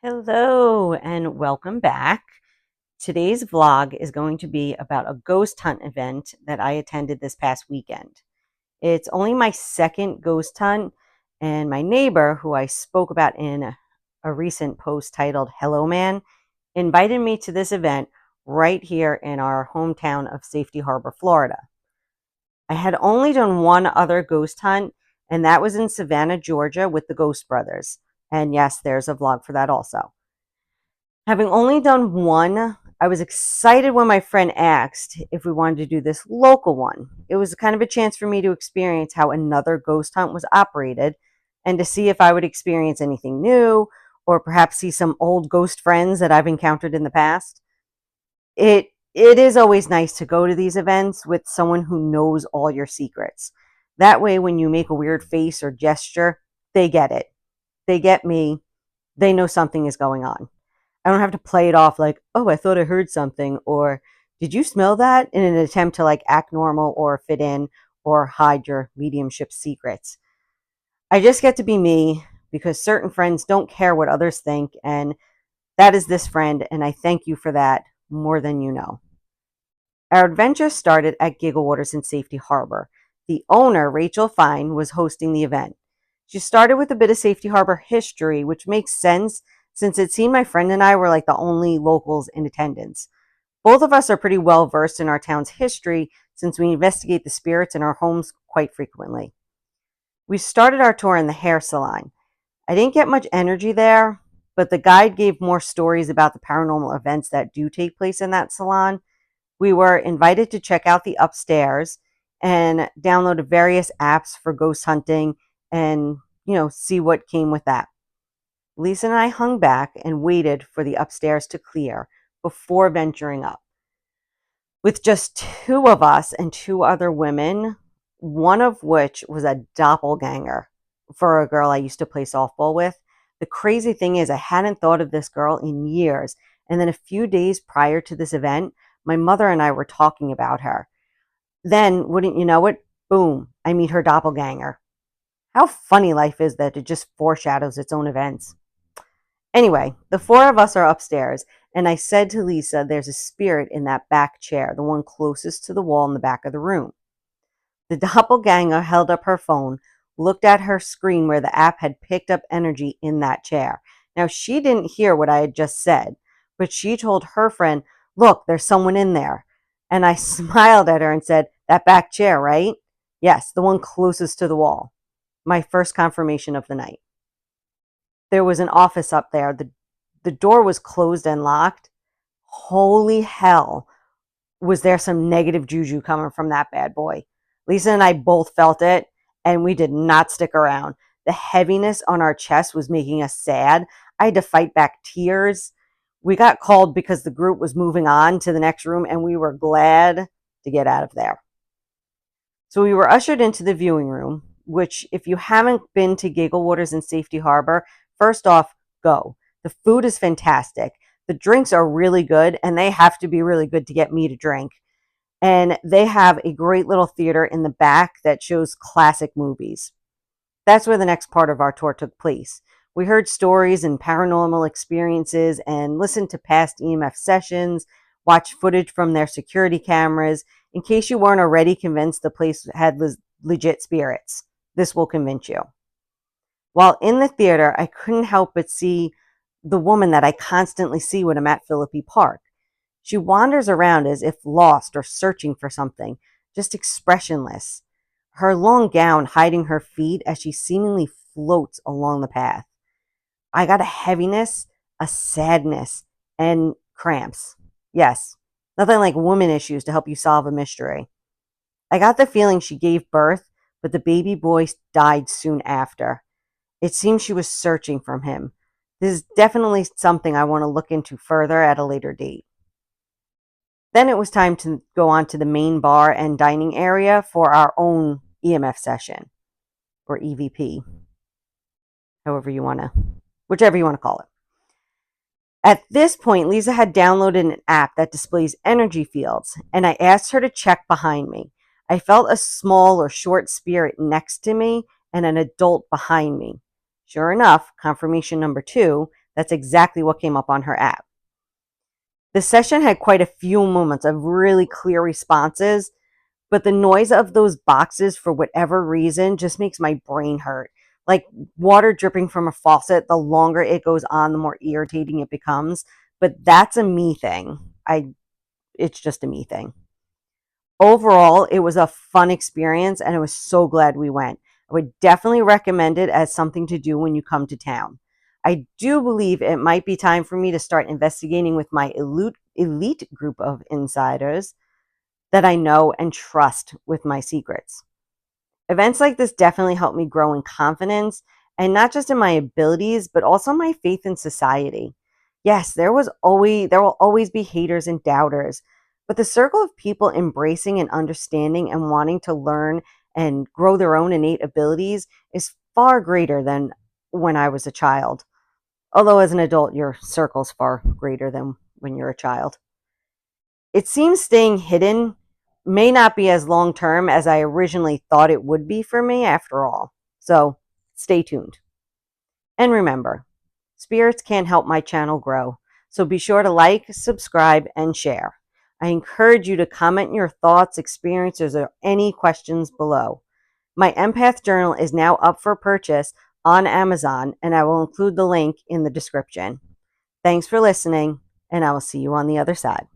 Hello and welcome back. Today's vlog is going to be about a ghost hunt event that I attended this past weekend. It's only my second ghost hunt, and my neighbor, who I spoke about in a recent post titled Hello Man, invited me to this event right here in our hometown of Safety Harbor, Florida. I had only done one other ghost hunt, and that was in Savannah, Georgia with the Ghost Brothers. And yes, there's a vlog for that also. Having only done one, I was excited when my friend asked if we wanted to do this local one. It was kind of a chance for me to experience how another ghost hunt was operated and to see if I would experience anything new or perhaps see some old ghost friends that I've encountered in the past. It is always nice to go to these events with someone who knows all your secrets. That way when you make a weird face or gesture, they get it. They get me. They know something is going on. I don't have to play it off like, oh, I thought I heard something, or did you smell that, in an attempt to like act normal or fit in or hide your mediumship secrets. I just get to be me because certain friends don't care what others think, and that is this friend, and I thank you for that more than you know. Our adventure started at Gigglewaters in Safety Harbor. The owner, Rachel Fine, was hosting the event. She started with a bit of Safety Harbor history, which makes sense since it seemed my friend and I were like the only locals in attendance. Both of us are pretty well versed in our town's history since we investigate the spirits in our homes quite frequently. We started our tour in the hair salon. I didn't get much energy there, but the guide gave more stories about the paranormal events that do take place in that salon. We were invited to check out the upstairs and downloaded various apps for ghost hunting and, see what came with that. Lisa and I hung back and waited for the upstairs to clear before venturing up. With just two of us and two other women, one of which was a doppelganger for a girl I used to play softball with. The crazy thing is, I hadn't thought of this girl in years. And then a few days prior to this event, my mother and I were talking about her. Then, wouldn't you know it, boom, I meet her doppelganger. How funny life is that it just foreshadows its own events. Anyway, the four of us are upstairs, and I said to Lisa, there's a spirit in that back chair, the one closest to the wall in the back of the room. The doppelganger held up her phone, looked at her screen where the app had picked up energy in that chair. Now, she didn't hear what I had just said, but she told her friend, look, there's someone in there. And I smiled at her and said, that back chair, right? Yes, the one closest to the wall. My first confirmation of the night. There was an office up there. The door was closed and locked. Holy hell, was there some negative juju coming from that bad boy. Lisa and I both felt it, and we did not stick around. The heaviness on our chest was making us sad. I had to fight back tears. We got called because the group was moving on to the next room, and we were glad to get out of there. So we were ushered into the viewing room, which, if you haven't been to Gigglewaters in Safety Harbor, first off, go. The food is fantastic. The drinks are really good, and they have to be really good to get me to drink. And they have a great little theater in the back that shows classic movies. That's where the next part of our tour took place. We heard stories and paranormal experiences and listened to past EMF sessions, watched footage from their security cameras, in case you weren't already convinced the place had legit spirits. This will convince you. While in the theater, I couldn't help but see the woman that I constantly see when I'm at Philippi Park. She wanders around as if lost or searching for something, just expressionless. Her long gown hiding her feet as she seemingly floats along the path. I got a heaviness, a sadness, and cramps. Yes, nothing like woman issues to help you solve a mystery. I got the feeling she gave birth, but the baby boy died soon after. It seems she was searching for him. This is definitely something I want to look into further at a later date. Then it was time to go on to the main bar and dining area for our own EMF session, or EVP, whichever you want to call it. At this point, Lisa had downloaded an app that displays energy fields, and I asked her to check behind me. I felt a small or short spirit next to me and an adult behind me. Sure enough, confirmation number 2, That's exactly what came up on her app. The session had quite a few moments of really clear responses, but the noise of those boxes, for whatever reason, just makes my brain hurt. Like water dripping from a faucet, the longer it goes on, the more irritating it becomes. But that's a me thing. It's just a me thing. Overall, it was a fun experience and I was so glad we went. I would definitely recommend it as something to do when you come to town. I do believe it might be time for me to start investigating with my elite group of insiders that I know and trust with my secrets. Events like this definitely help me grow in confidence and not just in my abilities, but also my faith in society. Yes, there will always be haters and doubters, but the circle of people embracing and understanding and wanting to learn and grow their own innate abilities is far greater than when I was a child. Although as an adult, your circle's far greater than when you're a child. It seems staying hidden may not be as long term as I originally thought it would be for me after all. So stay tuned. And remember, spirits can't help my channel grow. So be sure to like, subscribe, and share. I encourage you to comment your thoughts, experiences, or any questions below. My empath journal is now up for purchase on Amazon, and I will include the link in the description. Thanks for listening, and I will see you on the other side.